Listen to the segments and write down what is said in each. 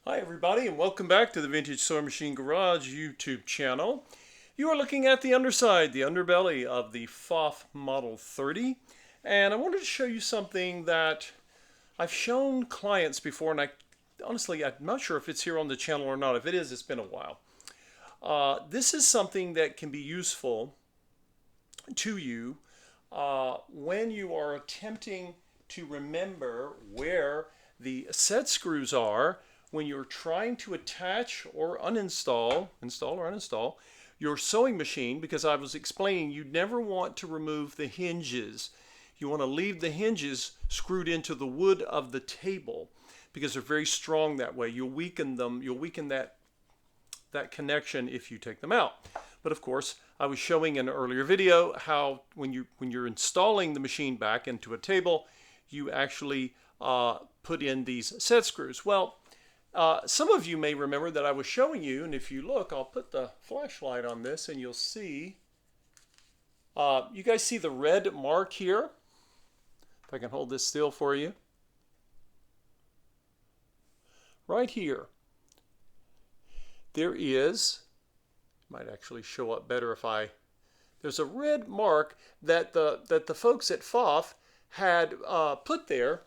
Hi everybody, and welcome back to the Vintage Sewing Machine Garage YouTube channel. You are looking at the underside, the underbelly of the FOF Model 30, and I wanted to show you something that I've shown clients before, and honestly I'm not sure if it's here on the channel or not. If it is, it's been a while. This is something that can be useful to you when you are attempting to remember where the set screws are when you're trying to attach or install or uninstall your sewing machine, because I was explaining you never want to remove the hinges. You want to leave the hinges screwed into the wood of the table because they're very strong that way. You'll weaken them, you'll weaken that connection if you take them out. But of course, I was showing in an earlier video how when you're installing the machine back into a table, you actually put in these set screws. Well, some of you may remember that I was showing you, and if you look, I'll put the flashlight on this and you'll see, you guys see the red mark here? If I can hold this still for you. Right here. There is, might actually show up better if there's a red mark that the folks at FOF had put there.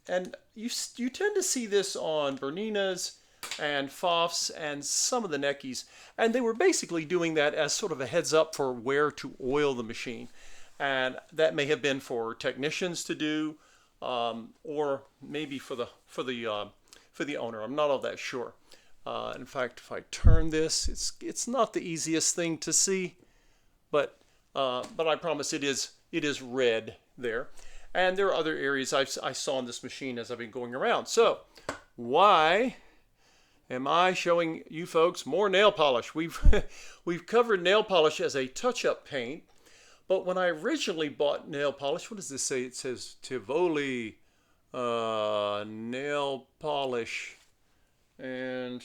And you tend to see this on Berninas and FOFs and some of the Neckies. And they were basically doing that as sort of a heads up for where to oil the machine. And that may have been for technicians to do, or maybe for the owner. I'm not all that sure. In fact, if I turn this, it's not the easiest thing to see, but I promise it is red there. And there are other areas I saw on this machine as I've been going around. So why am I showing you folks more nail polish? We've covered nail polish as a touch-up paint, but when I originally bought nail polish, what does this say? It says Tivoli nail polish, and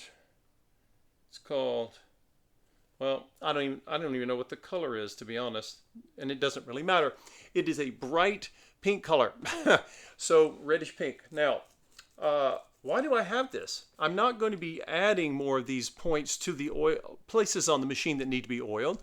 it's called, well, I don't even know what the color is, to be honest, and it doesn't really matter. It is a bright pink color, so reddish pink. Now, why do I have this? I'm not going to be adding more of these points to the oil places on the machine that need to be oiled.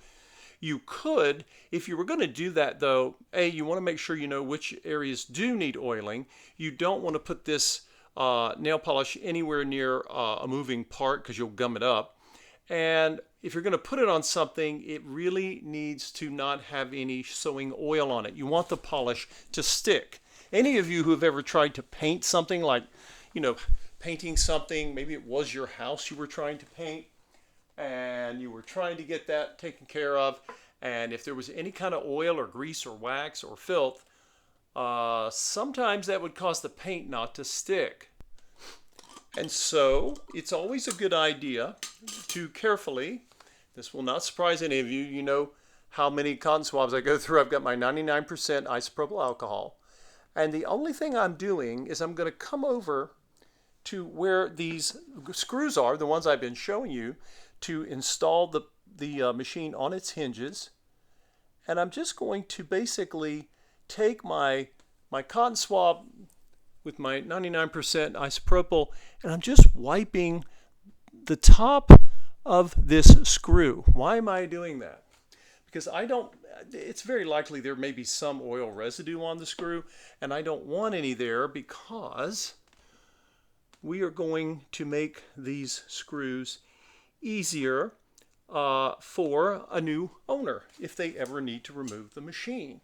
You could, if you were going to do that though, you want to make sure you know which areas do need oiling. You don't want to put this nail polish anywhere near a moving part because you'll gum it up. And if you're going to put it on something, it really needs to not have any sewing oil on it. You want the polish to stick. Any of you who have ever tried to paint something, like, painting something, maybe it was your house you were trying to paint, and you were trying to get that taken care of, and if there was any kind of oil or grease or wax or filth, sometimes that would cause the paint not to stick. And so it's always a good idea to carefully, this will not surprise any of you, you know how many cotton swabs I go through. I've got my 99% isopropyl alcohol. And the only thing I'm doing is I'm going to come over to where these screws are, the ones I've been showing you, to install the machine on its hinges. And I'm just going to basically take my cotton swab with my 99% isopropyl, and I'm just wiping the top of this screw. Why am I doing that? Because it's very likely there may be some oil residue on the screw, and I don't want any there because we are going to make these screws easier for a new owner if they ever need to remove the machine.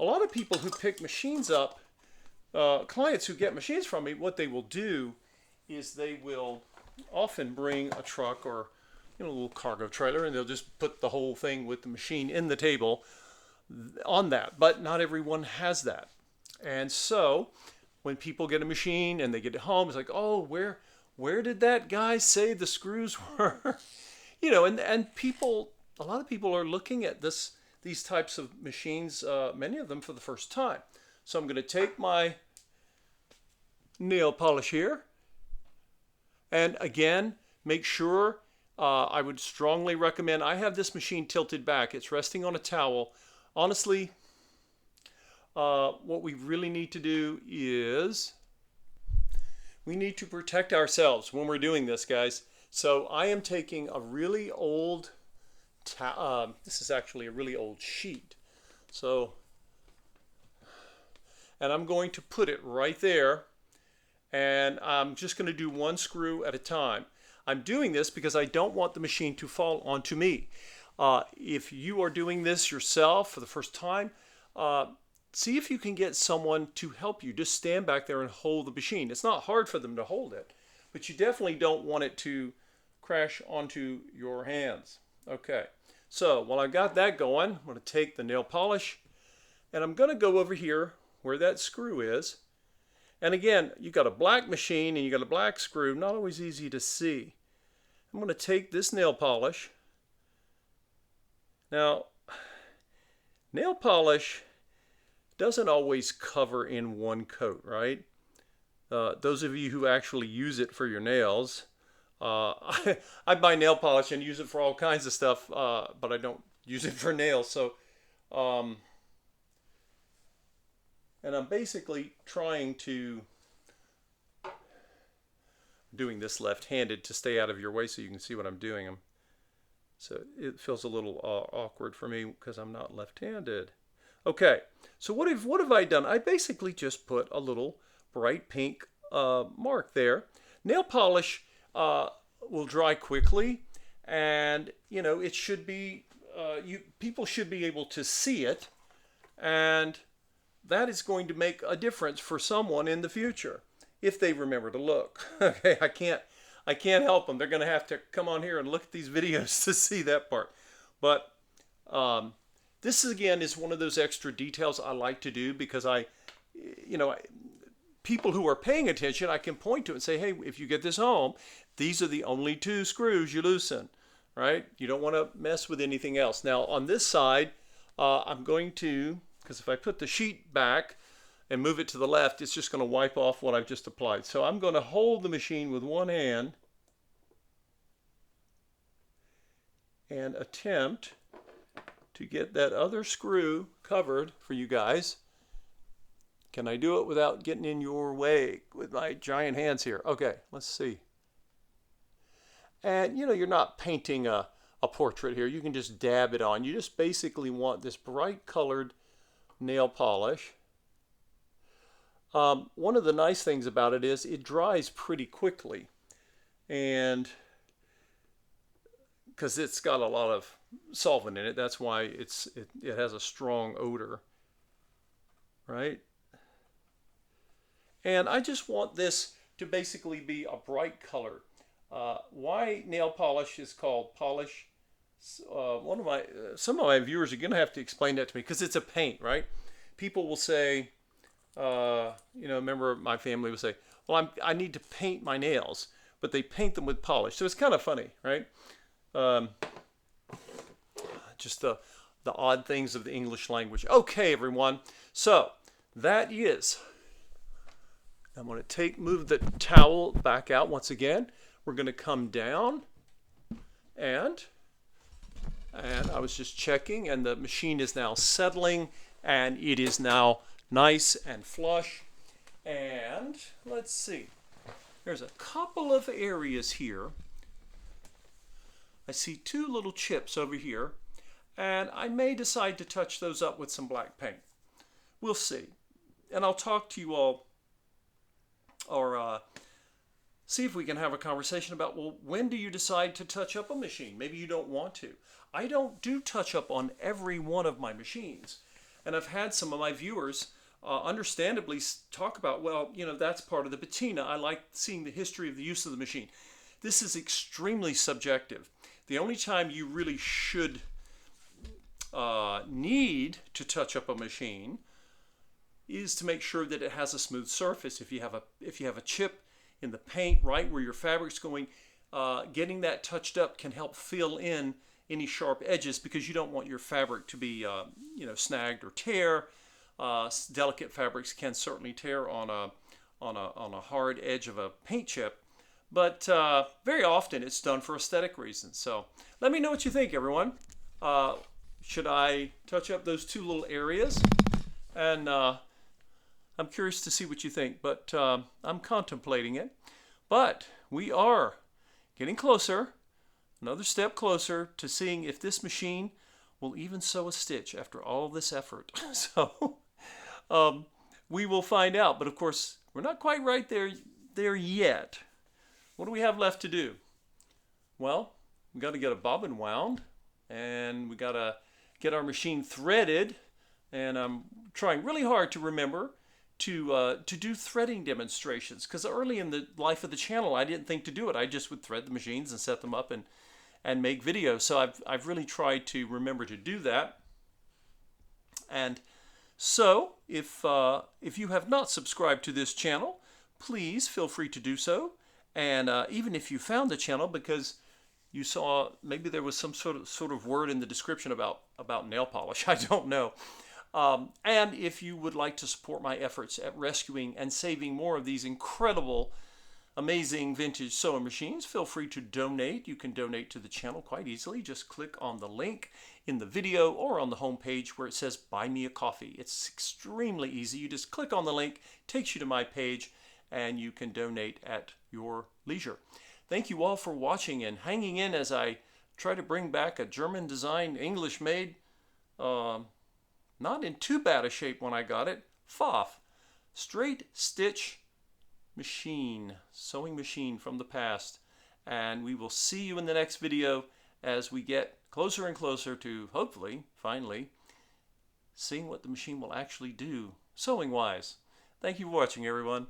A lot of people who pick machines up, clients who get machines from me, what they will do is they will often bring a truck or a little cargo trailer, and they'll just put the whole thing with the machine in the table on that. But not everyone has that. And so when people get a machine and they get it home, it's like, oh, where did that guy say the screws were? And people, a lot of people are looking at these types of machines, many of them for the first time. So I'm going to take my nail polish here, and again, make sure, I would strongly recommend, I have this machine tilted back, it's resting on a towel. Honestly, what we really need to do is We need to protect ourselves when we're doing this, guys. So I am taking a really old, this is actually a really old sheet. So, and I'm going to put it right there, and I'm just going to do one screw at a time. I'm doing this because I don't want the machine to fall onto me. If you are doing this yourself for the first time, see if you can get someone to help you. Just stand back there and hold the machine. It's not hard for them to hold it, but you definitely don't want it to crash onto your hands. Okay, so while I got that going, I'm going to take the nail polish, and I'm going to go over here where that screw is. And again, you got a black machine and you got a black screw, not always easy to see. I'm going to take this nail polish. Now, nail polish doesn't always cover in one coat, right? Those of you who actually use it for your nails, I buy nail polish and use it for all kinds of stuff, but I don't use it for nails. So, and I'm basically trying to, doing this left-handed to stay out of your way so you can see what I'm doing. So it feels a little awkward for me because I'm not left-handed. Okay, so what have I done? I basically just put a little bright pink mark there. Nail polish will dry quickly, and you know it should be people should be able to see it, and that is going to make a difference for someone in the future if they remember to look. Okay, I can't help them. They're going to have to come on here and look at these videos to see that part. But this again is one of those extra details I like to do because people who are paying attention, I can point to it and say, hey, if you get this home, these are the only 2 screws you loosen, right? You don't want to mess with anything else. Now on this side, I'm going to, because if I put the sheet back and move it to the left, it's just going to wipe off what I've just applied. So I'm going to hold the machine with one hand and attempt to get that other screw covered for you guys. Can I do it without getting in your way with my giant hands here? Okay, let's see. And you're not painting a portrait here. You can just dab it on. You just basically want this bright colored nail polish. One of the nice things about it is it dries pretty quickly, and because it's got a lot of solvent in it, that's why it has a strong odor, right? And I just want this to basically be a bright color. Why nail polish is called polish? Some of my viewers are going to have to explain that to me because it's a paint, right? People will say, remember my family would say, well, I need to paint my nails, but they paint them with polish. So it's kind of funny, right? Just the odd things of the English language. Okay, everyone. So that is, I'm going to move the towel back out once again. We're going to come down, and I was just checking, and the machine is now settling, and it is now nice and flush. And let's see, there's a couple of areas here. I see 2 little chips over here, and I may decide to touch those up with some black paint. We'll see. And I'll talk to you all, or see if we can have a conversation about, well, when do you decide to touch up a machine? Maybe you don't want to. I don't do touch up on every one of my machines. And I've had some of my viewers understandably talk about, well, that's part of the patina. I like seeing the history of the use of the machine. This is extremely subjective. The only time you really should need to touch up a machine is to make sure that it has a smooth surface. If you have a chip in the paint right where your fabric's going, getting that touched up can help fill in any sharp edges because you don't want your fabric to be snagged or tear. Delicate fabrics can certainly tear on a hard edge of a paint chip, but very often it's done for aesthetic reasons. So let me know what you think, everyone. Should I touch up those 2 little areas? And I'm curious to see what you think, but I'm contemplating it. But we are getting closer, another step closer to seeing if this machine will even sew a stitch after all this effort. So um, we will find out. But of course, we're not quite right there yet. What do we have left to do? Well, we got to get a bobbin wound, and we got to get our machine threaded. And I'm trying really hard to remember to do threading demonstrations, because early in the life of the channel I didn't think to do it. I just would thread the machines and set them up and make videos. So I've really tried to remember to do that. And so if you have not subscribed to this channel, please feel free to do so. And even if you found the channel because you saw maybe there was some sort of word in the description about nail polish, I don't know. And if you would like to support my efforts at rescuing and saving more of these incredible, amazing vintage sewing machines, feel free to donate. You can donate to the channel quite easily. Just click on the link in the video or on the home page where it says Buy Me a Coffee. It's extremely easy. You just click on the link, takes you to my page, and you can donate at your leisure. Thank you all for watching and hanging in as I try to bring back a German-designed, English-made, not in too bad a shape when I got it, FOF, straight stitch machine, sewing machine from the past. And we will see you in the next video as we get closer and closer to, hopefully, finally, seeing what the machine will actually do, sewing-wise. Thank you for watching, everyone.